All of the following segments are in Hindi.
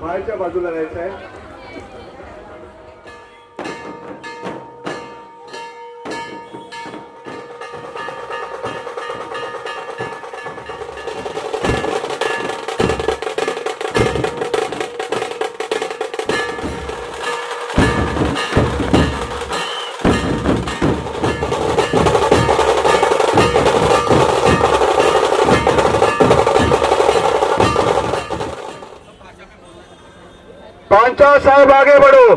बाहेरच्या बाजूला जायचं आहे. पांचा साहब आगे बढ़ो.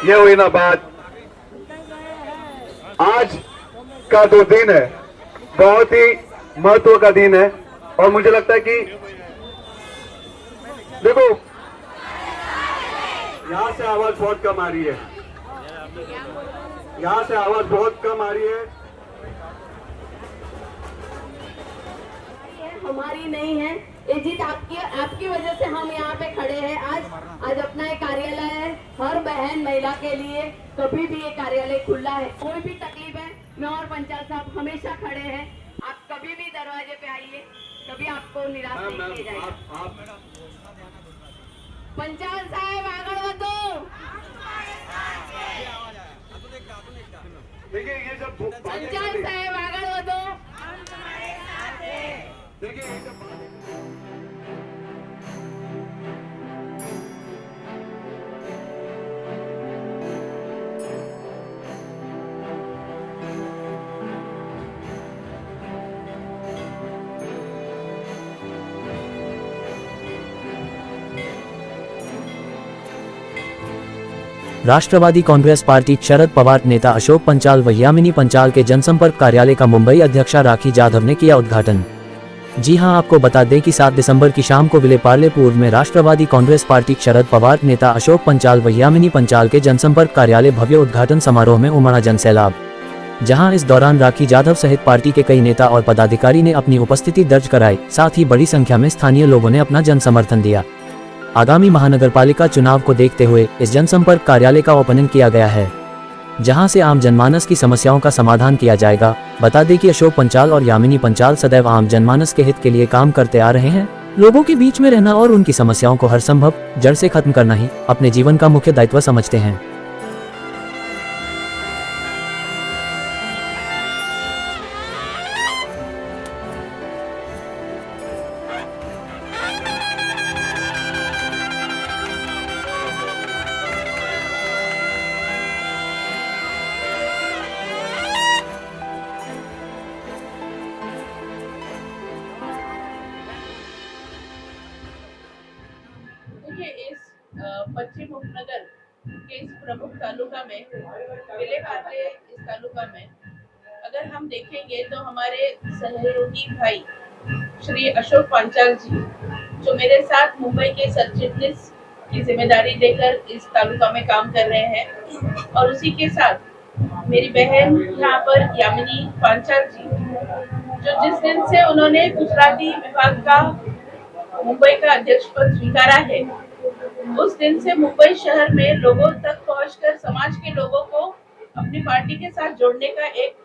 ये हुई ना बात. आज का जो दिन है बहुत ही महत्व का दिन है और मुझे लगता है कि देखो यहां से आवाज बहुत कम आ रही है. यहां से आवाज बहुत कम आ रही है. हमारी नहीं है ये जीत आपकी वजह से हम यहाँ पे खड़े हैं. आज अपना एक कार्यालय है. हर बहन महिला के लिए कभी भी ये कार्यालय खुला है. कोई भी तकलीफ है मैं और पंचायत साहब हमेशा खड़े हैं. आप कभी भी दरवाजे पे आइए. कभी आपको निराश नहीं किया जाएगा. पंचायत साहब आगे बढ़ो. देखिए ये जब पंचायत साहब आगे बढ़ो. देखिए ये जब राष्ट्रवादी कांग्रेस पार्टी शरद पवार नेता अशोक पंचाल व यामिनी पंचाल के जनसंपर्क कार्यालय का मुंबई अध्यक्षा राखी जाधव ने किया उद्घाटन. जी हां, आपको बता दें कि 7 दिसंबर की शाम को विले पार्ले पूर्व में राष्ट्रवादी कांग्रेस पार्टी शरद पवार नेता अशोक पंचाल व यामिनी पंचाल के जनसंपर्क कार्यालय भव्य उद्घाटन समारोह में उमड़ा जनसैलाब. जहां इस दौरान राखी जाधव सहित पार्टी के कई नेता और पदाधिकारी ने अपनी उपस्थिति दर्ज कराई. साथ ही बड़ी संख्या में स्थानीय लोगों ने अपना जन समर्थन दिया. आगामी महानगरपालिका चुनाव को देखते हुए इस जनसंपर्क कार्यालय का ओपनिंग किया गया है, जहां से आम जनमानस की समस्याओं का समाधान किया जाएगा. बता दें कि अशोक पंचाल और यामिनी पंचाल सदैव आम जनमानस के हित के लिए काम करते आ रहे हैं. लोगों के बीच में रहना और उनकी समस्याओं को हर संभव जड़ से खत्म करना ही अपने जीवन का मुख्य दायित्व समझते हैं. इस पश्चिम उपनगर के इस प्रमुख तालुका में विले पार्ले इस तालुका में अगर हम देखेंगे तो हमारे सहयोगी भाई श्री अशोक पांचाल जी जो मेरे साथ मुंबई के सचिटनीस की जिम्मेदारी लेकर इस तालुका में काम कर रहे हैं और उसी के साथ मेरी बहन यहाँ पर यामिनी पांचाल जी जो जिस दिन से उन्होंने गुजराती विभाग का मुंबई का अध्यक्ष पद स्वीकारा है उस दिन से मुंबई शहर में लोगों तक पहुंचकर समाज के लोगों को अपनी पार्टी के साथ जोड़ने का एक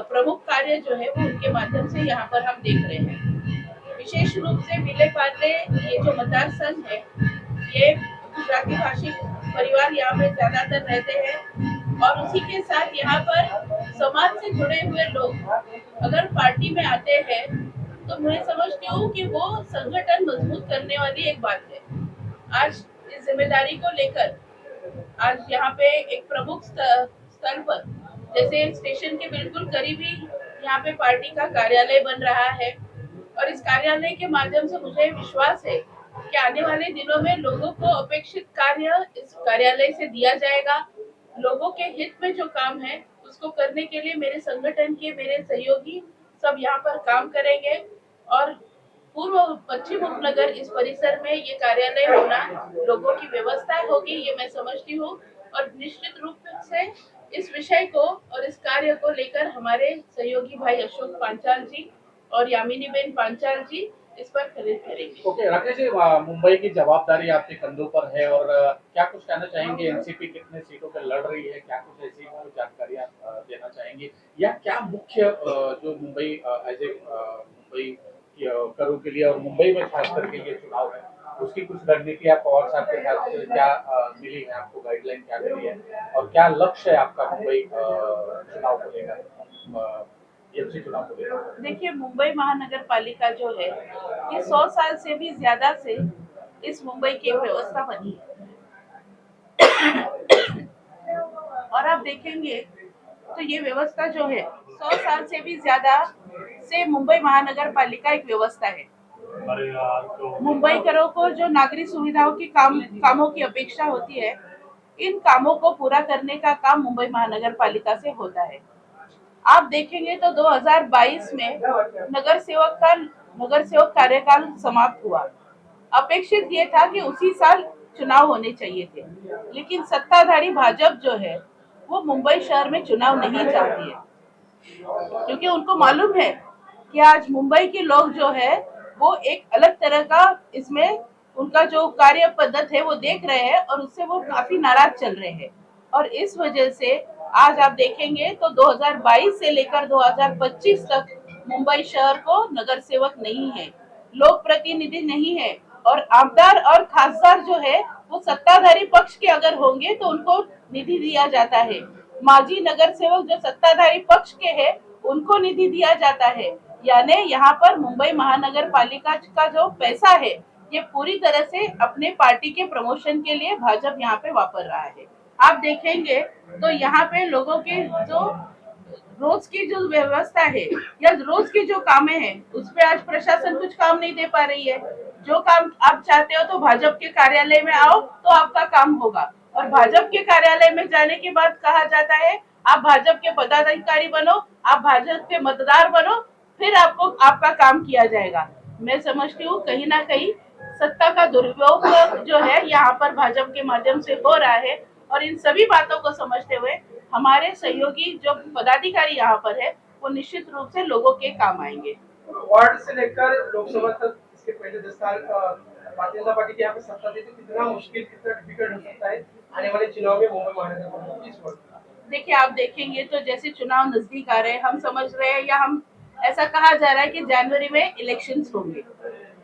प्रमुख कार्य जो है वो उनके माध्यम से यहाँ पर हम देख रहे हैं. विशेष रूप से विले पार्ले ये जो मतदार संघ है ये गुजराती भाषी परिवार यहाँ पे ज्यादातर रहते हैं और उसी के साथ यहाँ पर समाज से जुड़े हुए लोग अगर पार्टी में आते हैं तो मैं समझती हूँ कि वो संगठन मजबूत करने वाली एक बात है. आज इस जिम्मेदारी को लेकर आज यहाँ पे एक प्रमुख स्थल पर जैसे स्टेशन के बिल्कुल करीब ही यहाँ पे पार्टी का कार्यालय बन रहा है और इस कार्यालय के माध्यम से मुझे विश्वास है कि आने वाले दिनों में लोगों को अपेक्षित कार्य इस कार्यालय से दिया जाएगा. लोगों के हित में जो काम है उसको करने के लिए मेरे संगठन के मेरे सहयोगी सब यहाँ पर काम करेंगे और पूर्व पश्चिम उपनगर इस परिसर में ये कार्यालय होना लोगों की व्यवस्था होगी ये मैं समझती हूँ और निश्चित रूप से इस विषय को और इस कार्य को लेकर हमारे सहयोगी भाई अशोक पांचाल जी और यामिनी बेन पांचाल जी इस पर खरीद करेंगे. ओके राकेश जी, मुंबई की जवाबदारी आपके कंधों पर है और क्या कुछ कहना चाहेंगे? एनसीपी कितने सीटों पे लड़ रही है, क्या कुछ ऐसी जानकारी आप देना चाहेंगे या क्या मुख्य जो मुंबई एज ए मुंबई करों के लिए और मुंबई में खास करके ये चुनाव है उसकी कुछ रणनीति आप पवार साहब के साथ क्या मिली है आपको, गाइडलाइन क्या मिली है और क्या लक्ष्य है आपका मुंबई चुनाव को लेकर, एमसी चुनाव को लेकर? देखिए, मुंबई महानगर पालिका जो है ये 100 साल से भी ज्यादा से इस मुंबई की एक व्यवस्था बनी है। और आप देखेंगे तो ये व्यवस्था जो है 100 साल से भी ज्यादा से मुंबई महानगर पालिका एक व्यवस्था है। मुंबईकरों को जो नागरिक सुविधाओं की कामों की अपेक्षा होती है, इन कामों को पूरा करने का काम मुंबई महानगर पालिका से होता है। आप देखेंगे तो 2022 में नगर सेवक कार्यकाल समाप्त हुआ। अपेक्षित ये था कि उसी साल चुनाव होने चाहिए थे, लेकिन सत्ताधारी भाजपा जो है वो मुंबई शहर में चुनाव नहीं चाहती है, क्योंकि उनको मालूम है कि आज मुंबई के लोग जो है वो एक अलग तरह का इसमें उनका जो कार्य पद्धति है वो देख रहे हैं और उससे वो काफी नाराज चल रहे हैं। और इस वजह से आज आप देखेंगे तो 2022 से लेकर 2025 तक मुंबई शहर को नगर सेवक नहीं है, लोक प्रतिनिधि नहीं है, और आमदार और खासदार जो है वो सत्ताधारी पक्ष के अगर होंगे तो उनको निधि दिया जाता है। माजी नगर सेवक जो सत्ताधारी पक्ष के हैं उनको निधि दिया जाता है। यानी यहाँ पर मुंबई महानगर पालिका का जो पैसा है ये पूरी तरह से अपने पार्टी के प्रमोशन के लिए भाजपा यहाँ पे वापर रहा है। आप देखेंगे तो यहाँ पे लोगों के जो रोज की जो व्यवस्था है या रोज की जो कामें हैं उस पे आज प्रशासन कुछ काम नहीं दे पा रही है। जो काम आप चाहते हो तो भाजपा के कार्यालय में आओ तो आपका काम होगा, और भाजपा के कार्यालय में जाने के बाद कहा जाता है आप भाजपा के पदाधिकारी बनो, आप भाजपा के मतदार बनो, फिर आपको आपका काम किया जाएगा। मैं समझती हूँ कहीं ना कहीं सत्ता का दुरुपयोग जो है यहाँ पर भाजपा के माध्यम से हो रहा है, और इन सभी बातों को समझते हुए हमारे सहयोगी जो पदाधिकारी यहाँ पर है वो निश्चित रूप से लोगों के काम आएंगे। वार्ड से लेकर लोकसभा तक इसके पहले 10 साल भारतीय जनता पार्टी के यहाँ पे सत्ता थी, तो कितना मुश्किल, कितना डिफिकल्ट हो सकता है आने वाले चुनाव में मुंबई महानगर इस वर्ष? देखिए, आप देखेंगे तो जैसे चुनाव नजदीक आ रहे हैं, हम समझ रहे हैं या हम ऐसा कहा जा रहा है कि जनवरी में इलेक्शंस होंगे।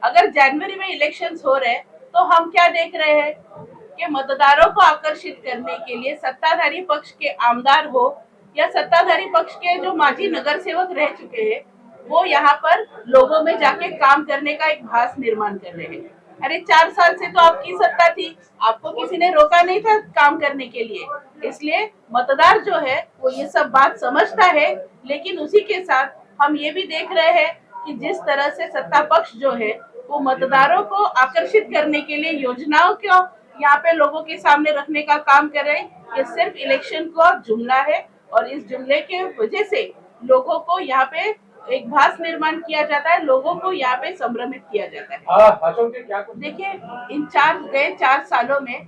अगर जनवरी में इलेक्शंस हो रहे हैं तो हम क्या देख रहे हैं कि मतदारों को आकर्षित करने के लिए सत्ताधारी पक्ष के आमदार हो या सत्ताधारी पक्ष के जो माजी नगर सेवक रह चुके हैं वो यहाँ पर लोगों में जाके काम करने का एक भास निर्माण कर रहे हैं। अरे 4 साल से तो आपकी सत्ता थी, आपको किसी ने रोका नहीं था काम करने के लिए। इसलिए मतदार जो है वो ये सब बात समझता है, लेकिन उसी के साथ हम ये भी देख रहे हैं कि जिस तरह से सत्ता पक्ष जो है वो मतदारों को आकर्षित करने के लिए योजनाओं को यहाँ पे लोगों के सामने रखने का काम कर रहे हैं। ये सिर्फ इलेक्शन का जुमला है, और इस जुमले के वजह से लोगों को यहाँ पे एक भास निर्माण किया जाता है, लोगों को यहाँ पे संभ्रमित किया जाता है। देखिए, इन 4 सालों में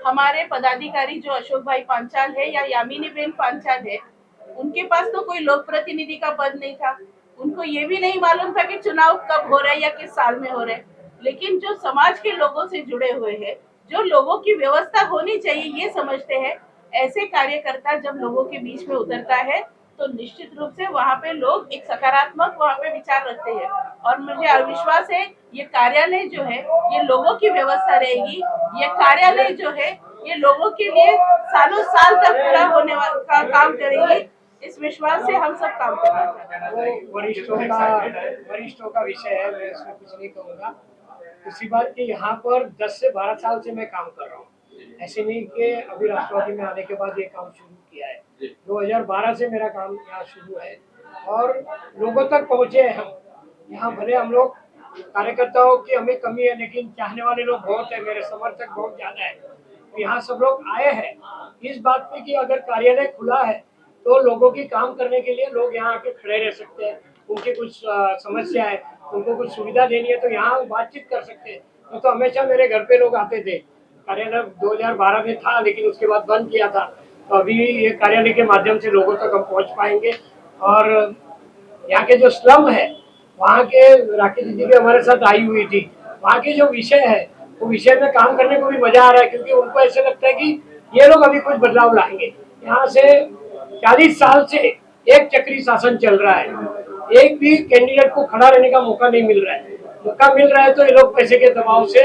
हमारे पदाधिकारी जो अशोक भाई पांचाल है या यामिनी बेन पांचाल है, उनके पास तो कोई लोक प्रतिनिधि का पद नहीं था। उनको ये भी नहीं मालूम था कि चुनाव कब हो रहे हैं या किस साल में हो रहे हैं। लेकिन जो समाज के लोगों से जुड़े हुए हैं, जो लोगों की व्यवस्था होनी चाहिए ये समझते हैं, ऐसे कार्यकर्ता जब लोगों के बीच में उतरता है तो निश्चित रूप से वहाँ पे लोग एक सकारात्मक वहाँ पे विचार रखते हैं। और मुझे विश्वास है ये कार्यालय जो है ये लोगों की व्यवस्था रहेगी। ये कार्यालय जो है ये लोगों के लिए सालों साल तक पूरा होने का काम करेगी। इस विश्वास से हम सब काम करना चाहते हैं। वरिष्ठों का विषय है, मैं इसमें कुछ नहीं कहूँगा। उसी बात की यहाँ पर 10 से 12 साल से मैं काम कर रहा हूँ। ऐसे नहीं कि अभी राष्ट्रवादी में आने के बाद ये काम शुरू किया है। 2012 से मेरा काम यहाँ शुरू है और लोगों तक पहुँचे हैं हम। यहाँ भले हम लोग कार्यकर्ताओं की हमें कमी है, लेकिन चाहने वाले लोग बहुत है, मेरे समर्थक बहुत ज्यादा है। तो यहाँ सब लोग आए हैं इस बात पे कि अगर कार्यालय खुला है तो लोगों की काम करने के लिए लोग यहाँ आके खड़े रह सकते हैं। उनकी कुछ समस्या है, उनको कुछ सुविधा देनी है तो यहाँ बातचीत कर सकते हैं। तो हमेशा मेरे घर पे लोग आते थे। कार्यालय 2012 में था, लेकिन उसके बाद बंद किया था। तो अभी ये कार्यालय के माध्यम से लोगों तक हम पहुँच पाएंगे। और यहाँ के जो स्लम है, वहाँ के राकेश जी भी हमारे साथ आई हुई थी। वहाँ के जो विषय है वो विषय में काम करने को भी मजा आ रहा है, क्योंकि उनको ऐसे लगता है कि ये लोग अभी कुछ बदलाव लाएंगे। यहाँ से 40 साल से एक चक्री शासन चल रहा है, एक भी कैंडिडेट को खड़ा रहने का मौका नहीं मिल रहा है। मौका मिल रहा है तो ये लोग पैसे के दबाव से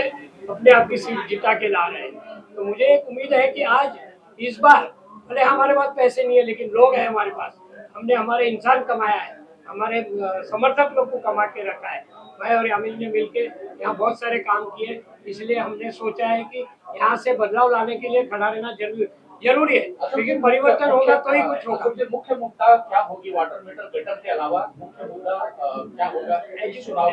अपने आप की सीट जिता के ला रहे हैं। तो मुझे एक उम्मीद है कि आज इस बार भले हमारे पास पैसे नहीं है लेकिन लोग हैं हमारे पास, हमने हमारे इंसान कमाया है, हमारे समर्थक लोग को कमा के रखा है। मैं और यामिनी ने मिलके यहाँ बहुत सारे काम किए, इसलिए हमने सोचा है कि यहाँ से बदलाव लाने के लिए खड़ा रहना जरूरी है, क्योंकि परिवर्तन होगा तो ही कुछ होगा। सबसे मुख्य मुद्दा क्या होगी वाटर मीटर गटर के अलावा? मुख्य मुद्दा क्या होगा?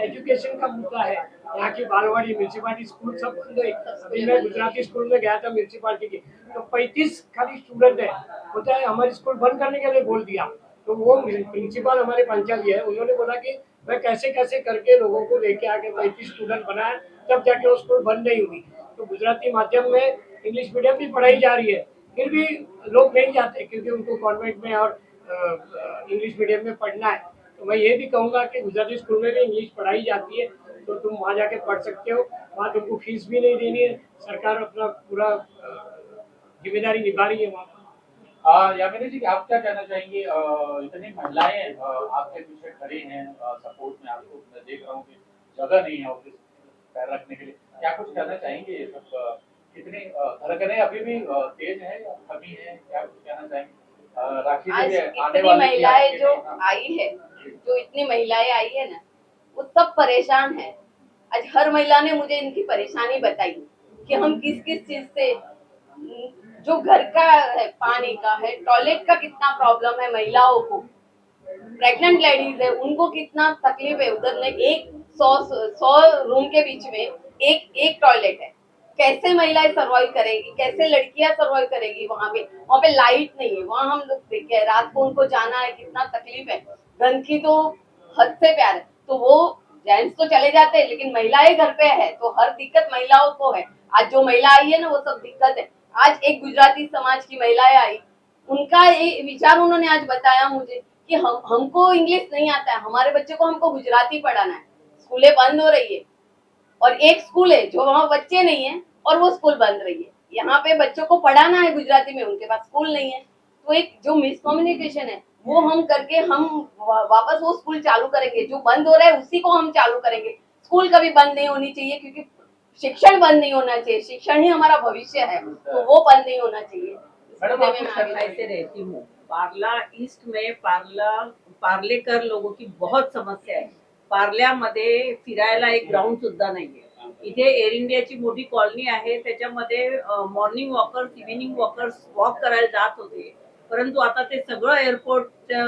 एजुकेशन का मुद्दा है। यहाँ की बालवाड़ी, म्यूनसिपालिटी स्कूल सब बंद है। अभी मैं गुजराती स्कूल में गया था म्यूनसिपालिटी की, तो 35 खाली स्टूडेंट है, होता है हमारे स्कूल बंद करने के लिए बोल दिया। तो वो प्रिंसिपल हमारे पंचायत है, उन्होंने बोला कि मैं कैसे कैसे करके लोगों को लेके आके 35 स्टूडेंट बनाया, तब जाके वो स्कूल बंद नहीं हुई। तो गुजराती माध्यम में इंग्लिश मीडियम भी पढ़ाई जा रही है, फिर भी लोग नहीं जाते क्योंकि उनको कॉन्वेंट में और इंग्लिश मीडियम में पढ़ना है। तो मैं ये भी कहूँगा कि गुजराती स्कूल में भी इंग्लिश पढ़ाई जाती है, तो तुम वहाँ जाके पढ़ सकते हो। वहाँ तुमको फीस भी नहीं देनी है, सरकार अपना पूरा जिम्मेदारी निभा रही है वहाँ पर। यामिनी जी, आप क्या कहना चाहेंगे? इतनी महिलाएं आपके पीछे खड़ी हैं सपोर्ट में, आपको मैं देख रहा हूँ कि जगह नहीं है ऑफिस पैर रखने के लिए, क्या कुछ कहना चाहेंगे? ये सब कितनी धड़कनें अभी भी तेज है या कमी है, क्या कुछ कहना चाहेंगे? राखी आज जी आने इतनी वाली महिलाएं जो आई है, जो इतनी महिलाएं आई है ना, वो सब परेशान है। आज हर महिला ने मुझे इनकी परेशानी बताई कि हम किस किस चीज से, जो घर का है, पानी का है, टॉयलेट का कितना प्रॉब्लम है महिलाओं को, प्रेग्नेंट लेडीज है उनको कितना तकलीफ है। उधर में 100 रूम के बीच में एक टॉयलेट है, कैसे महिलाएं सर्वाइव करेगी, कैसे लड़कियां सर्वाइव करेगी? वहाँ पे लाइट नहीं है, वहाँ हम लोग देखे हैं, रात को उनको जाना है, कितना तकलीफ है। गंदगी तो हद से प्यार है, तो वो जेंट्स तो चले जाते हैं लेकिन महिलाएं घर पे है, तो हर दिक्कत महिलाओं को है। आज जो महिला आई है ना, वो सब दिक्कत है। आज एक गुजराती समाज की महिलाएं आई, उनका ये विचार उन्होंने आज बताया मुझे कि हमको इंग्लिश नहीं आता है, हमारे बच्चे को हमको गुजराती पढ़ाना है, स्कूलें बंद हो रही है, और एक स्कूल है जो वहाँ बच्चे नहीं है और वो स्कूल बंद रही है। यहाँ पे बच्चों को पढ़ाना है गुजराती में, उनके पास स्कूल नहीं है। तो एक जो मिसकम्युनिकेशन है वो हम करके हम वापस वो स्कूल चालू करेंगे, जो बंद हो रहा है उसी को हम चालू करेंगे। स्कूल कभी बंद नहीं होनी चाहिए, क्योंकि शिक्षण बंद नहीं होना चाहिए, शिक्षण ही हमारा भविष्य है, तो वो बंद नहीं होना चाहिए। मैडम, आप से रहती हूँ। पार्ला ईस्ट में पार्लेकर लोगों की बहुत समस्या आहे। पार्ल्यामध्ये फिरायला एक ग्राउंड सुद्धा नाहीये। इथे एअर इंडियाची मोठी कॉलनी आहे, त्याच्यामध्ये morning walkers, evening walkers walk करायला जात होते, परंतु आता ते सगळं एअरपोर्टच्या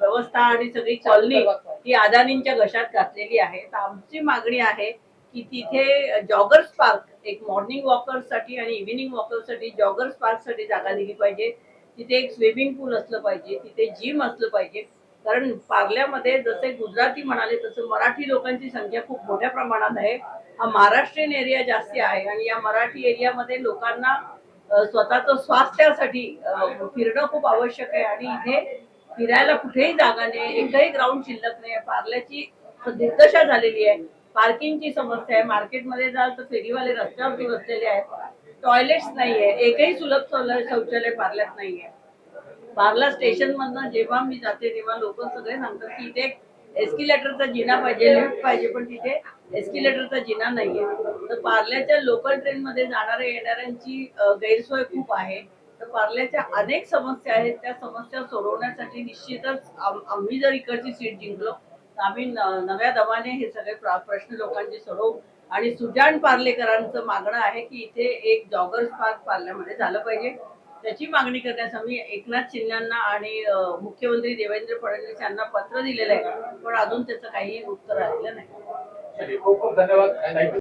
व्यवस्था आणि सगळी कॉलनी ही अदानींच्या घशात घातलेली आहे। तर आमची मागणी आहे की तिथे जॉगर्स पार्क, एक मॉर्निंग वॉकर्स साठी आणि इव्हिनिंग वॉकर्स साठी जॉगर्स पार्क साठी जागा दिली पाहिजे। तिथे एक स्विमिंग पूल असलं पाहिजे, तिथे जिम असलं पाहिजे, कारण पार्ल्यामध्ये जसे गुजराती म्हणाले तसं मराठी लोकांची संख्या खूप मोठ्या प्रमाणात आहे। हा महाराष्ट्रीयन एरिया जास्ती आहे आणि या मराठी एरियामध्ये लोकांना स्वतःचं स्वास्थ्यासाठी फिरणं खूप आवश्यक आहे आणि इथे फिरायला कुठेही जागा नाही, एकही ग्राउंड शिल्लक नाही। पार्ल्याची दुर्दशा झालेली आहे, पार्किंगची समस्या आहे, मार्केटमध्ये जाल तर फेरीवाले रस्त्यावरती बसलेले आहेत, टॉयलेट्स नाहीये, एकही सुलभ शौचालय पार्ल्यात नाहीये। पार्ला स्टेशन मधनं जेव्हा मी जाते तेव्हा लोक सगळे सांगतात की इथे एस्किलेटरचा जिना पाहिजे, लिफ्ट पाहिजे, पण तिथे एस्किलेटरचा जिना नाहीये। तर पार्ल्याच्या लोकल ट्रेन मध्ये जाणाऱ्या येणाऱ्यांची गैरसोय खूप आहे। तर पार्ल्याच्या अनेक समस्या आहेत, त्या समस्या सोडवण्यासाठी निश्चितच आम्ही जर इकडची सीट जिंकलो तर आम्ही नव्या दमाने हे सगळे प्रश्न लोकांचे सोडवू। आणि सुजाण पार्लेकरांचं मागणं आहे की इथे एक जॉगर्स पार्क पार्ल्यामध्ये झालं पाहिजे। त्याची मागणी करण्यास आम्ही एकनाथ शिंदेंना आणि मुख्यमंत्री देवेंद्र फडणवीस यांना पत्र दिलेलं आहे, पण अजून त्याचं काही उत्तर आलेलं नाही। खूप खूप धन्यवाद।